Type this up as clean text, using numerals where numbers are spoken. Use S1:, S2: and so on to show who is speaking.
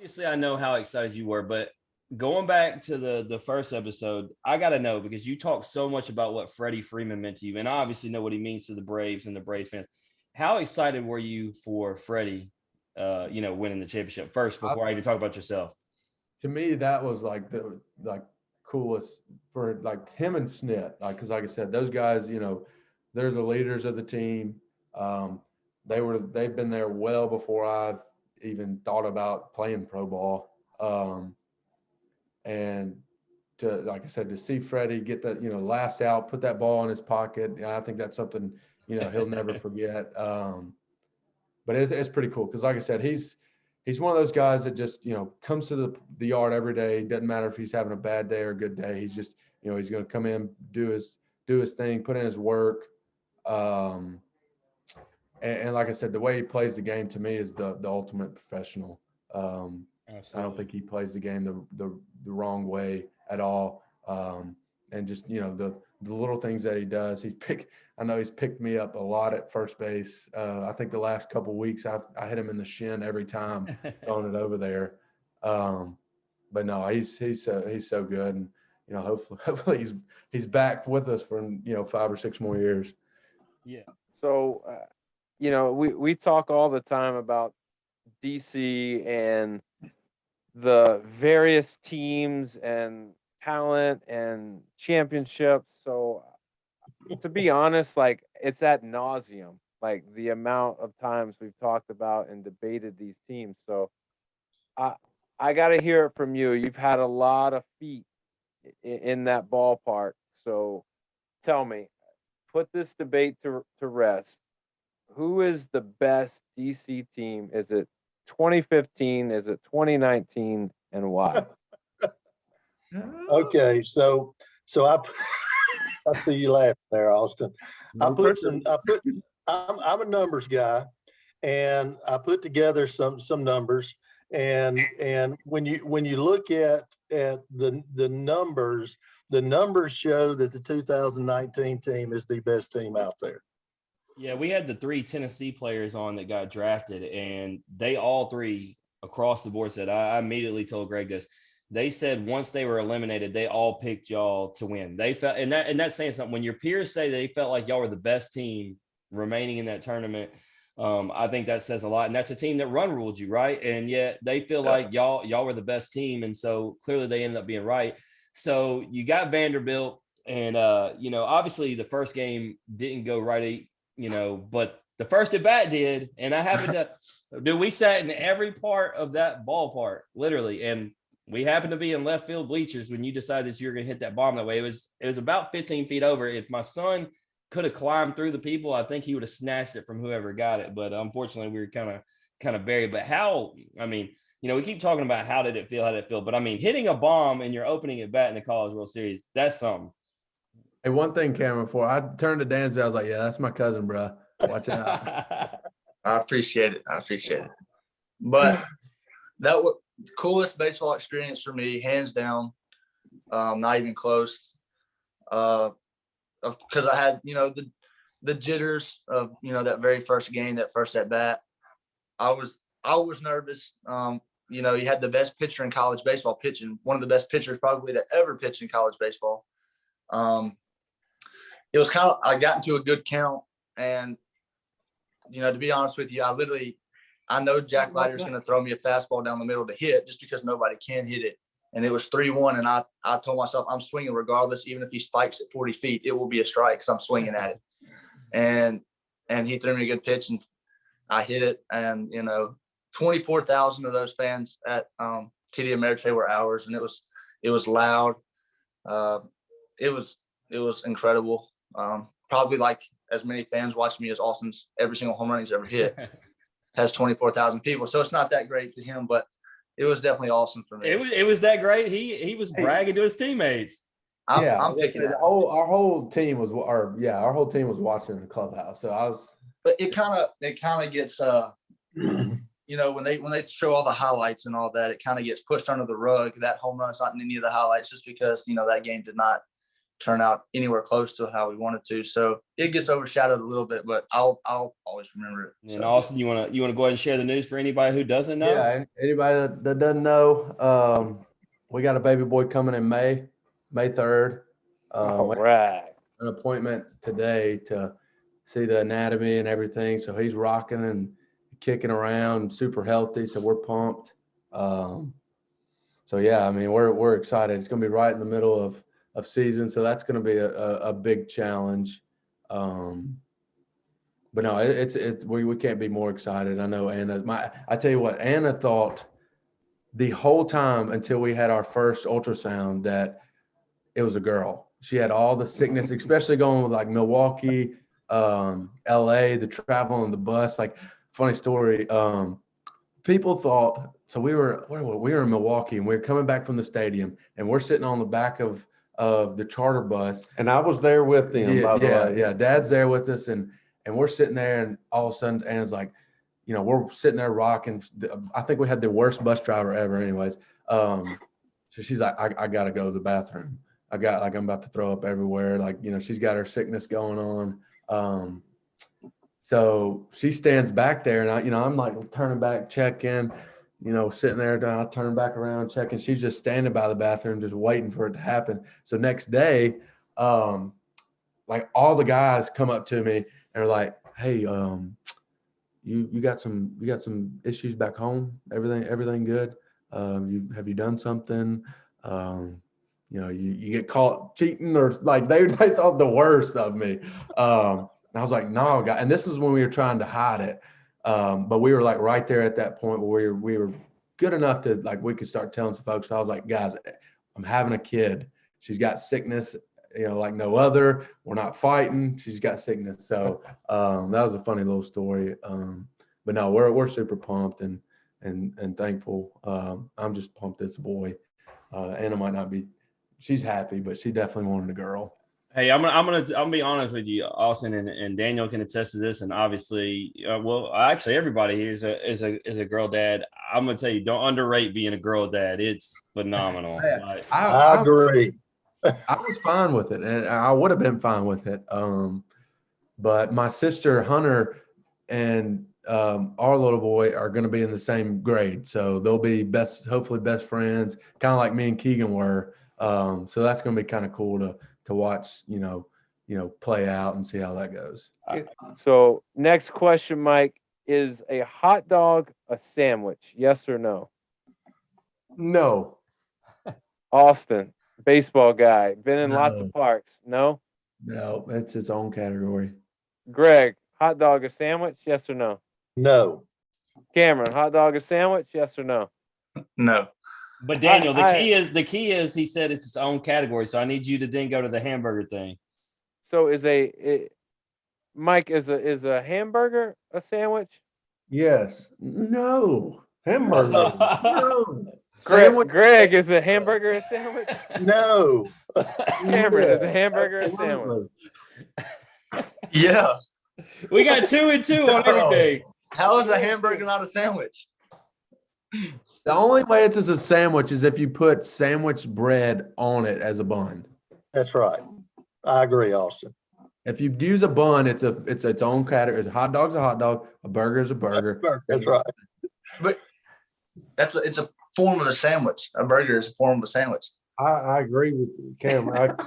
S1: Obviously, I know how excited you were, but going back to the first episode, I got to know because you talked so much about what Freddie Freeman meant to you, and I obviously know what he means to the Braves and the Braves fans. How excited were you for Freddie, winning the championship first before I even talk about yourself?
S2: To me, that was like the coolest for like him and Snit, because like I said, those guys, they're the leaders of the team. Um, they've been there well before I've even thought about playing pro ball. And to, like I said, to see Freddie get that, last out, put that ball in his pocket, I think that's something, he'll never forget. But it's pretty cool because, like I said, he's one of those guys that just, comes to the yard every day. Doesn't matter if he's having a bad day or a good day. He's just, he's going to come in, do his thing, put in his work. And like I said, the way he plays the game to me is the ultimate professional. I don't think he plays the game the wrong way at all. And just, the little things that he does. I know he's picked me up a lot at first base. I think the last couple of weeks I hit him in the shin every time throwing it over there. But no, he's so good, and hopefully he's back with us for 5 or 6 more years.
S1: Yeah.
S3: So, we talk all the time about DC and the various teams and talent and championships. So to be honest, like it's ad nauseum, like the amount of times we've talked about and debated these teams. So I got to hear it from you. You've had a lot of feet in that ballpark. So tell me, put this debate to rest. Who is the best DC team? Is it 2015? Is it 2019? And why?
S4: Okay, so I I see you laughing there, Austin. I'm a numbers guy, and I put together some numbers, and when you look at the numbers show that the 2019 team is the best team out there.
S1: Yeah, we had the 3 Tennessee players on that got drafted, and they all 3 across the board said, I immediately told Greg this. They said once they were eliminated, they all picked y'all to win. They felt, and that's saying something. When your peers say they felt like y'all were the best team remaining in that tournament, I think that says a lot. And that's a team that run ruled you, right? And yet they feel like y'all were the best team, and so clearly they ended up being right. So you got Vanderbilt, and obviously the first game didn't go right. But the first at bat did. And I happened to, we sat in every part of that ballpark, literally. And we happened to be in left field bleachers when you decided that you were going to hit that bomb that way. It was about 15 feet over. If my son could have climbed through the people, I think he would have snatched it from whoever got it. But unfortunately, we were kind of buried. But we keep talking about how did it feel? But I mean, hitting a bomb and you're opening at bat in the College World Series, that's something.
S2: Hey, one thing, Cameron, before I turned to Dansby, I was like, yeah, that's my cousin, bro. Watch it out.
S5: I appreciate it. But that was the coolest baseball experience for me, hands down. Not even close. Because I had, the jitters of, that very first game, that first at bat. I was nervous. You had the best pitcher in college baseball pitching, one of the best pitchers probably to ever pitch in college baseball. It was I got into a good count, and to be honest with you, I know Jack Leiter's going to throw me a fastball down the middle to hit just because nobody can hit it. And it was 3-1, and I told myself I'm swinging regardless. Even if he spikes at 40 feet, it will be a strike because I'm swinging at it. And he threw me a good pitch, and I hit it. And 24,000 of those fans at TD Ameritrade were ours, and it was loud. It was incredible. Probably like as many fans watching me as Austin's every single home run he's ever hit has 24,000 people. So it's not that great to him, but it was definitely awesome for me.
S1: It was that great. He was bragging to his teammates.
S5: I'm picking it.
S2: Our whole team was watching in the clubhouse. So I was.
S5: But it kind of gets when they show all the highlights and all that, it kind of gets pushed under the rug. That home run's not in any of the highlights just because that game did not turn out anywhere close to how we wanted to. So it gets overshadowed a little bit, but I'll always remember it.
S1: And
S5: So.
S1: Austin, you want to go ahead and share the news for anybody who doesn't know?
S2: Yeah, anybody that doesn't know, we got a baby boy coming in May 3rd.
S3: All right.
S2: An appointment today to see the anatomy and everything. So he's rocking and kicking around, super healthy. So we're pumped. So yeah, I mean, we're excited. It's going to be right in the middle of season. So that's going to be a big challenge. But no, we can't be more excited. I know Anna, I tell you what, Anna thought the whole time until we had our first ultrasound that it was a girl. She had all the sickness, especially going with like Milwaukee, LA, the travel on the bus. Like, funny story. People thought, so we were in Milwaukee and we were coming back from the stadium and we're sitting on the back of the charter bus.
S6: And I was there with them, by the way.
S2: Yeah. Dad's there with us and we're sitting there and all of a sudden Anna's like, we're sitting there rocking. I think we had the worst bus driver ever anyways. So she's like, I got to go to the bathroom. I'm about to throw up everywhere. Like, she's got her sickness going on. So she stands back there and I'm like turning back, checking, sitting there, I turn back around, checking. She's just standing by the bathroom, just waiting for it to happen. So next day, like all the guys come up to me and are like, hey, you got some issues back home? Everything good? Have you done something? You get caught cheating or like they thought the worst of me. And I was like, no, guy. And this is when we were trying to hide it. But we were like right there at that point where we were good enough to like, we could start telling some folks. So I was like, guys, I'm having a kid. She's got sickness, like no other. We're not fighting. She's got sickness. So that was a funny little story. But no, we're super pumped and thankful. I'm just pumped it's a boy. Anna might not be, she's happy, but she definitely wanted a girl.
S1: Hey, I'm gonna be honest with you, Austin, and Daniel can attest to this, and obviously, actually, everybody here is a girl dad. I'm gonna tell you, don't underrate being a girl dad. It's phenomenal.
S4: I agree.
S2: I was fine with it, and I would have been fine with it. But my sister Hunter and our little boy are going to be in the same grade, so they'll be hopefully best friends, kind of like me and Keegan were. So that's going to be kind of cool to watch, play out and see how that goes.
S3: So next question, Mike, is a hot dog a sandwich? Yes or no?
S2: No.
S3: Austin, baseball guy, been in lots of parks. No?
S2: No, it's its own category.
S3: Greg, hot dog a sandwich? Yes or no?
S4: No.
S3: Cameron, hot dog a sandwich? Yes or no?
S5: No.
S1: But Daniel, the key is he said it's its own category. So I need you to then go to the hamburger thing.
S3: So Mike, is a hamburger a sandwich?
S2: Yes. No. Hamburger. No.
S3: Greg, is a hamburger a sandwich?
S4: No.
S3: Cameron, is a hamburger a sandwich?
S5: Yeah.
S1: We got 2 and 2 on everything.
S5: How is a hamburger not a sandwich?
S2: The only way it's as a sandwich is if you put sandwich bread on it as a bun.
S4: That's right. I agree, Austin.
S2: If you use a bun, it's its own category. A hot dog's a hot dog. A burger is a burger.
S4: That's right.
S5: But it's a form of a sandwich. A burger is a form of a sandwich.
S6: I agree with you, Cameron.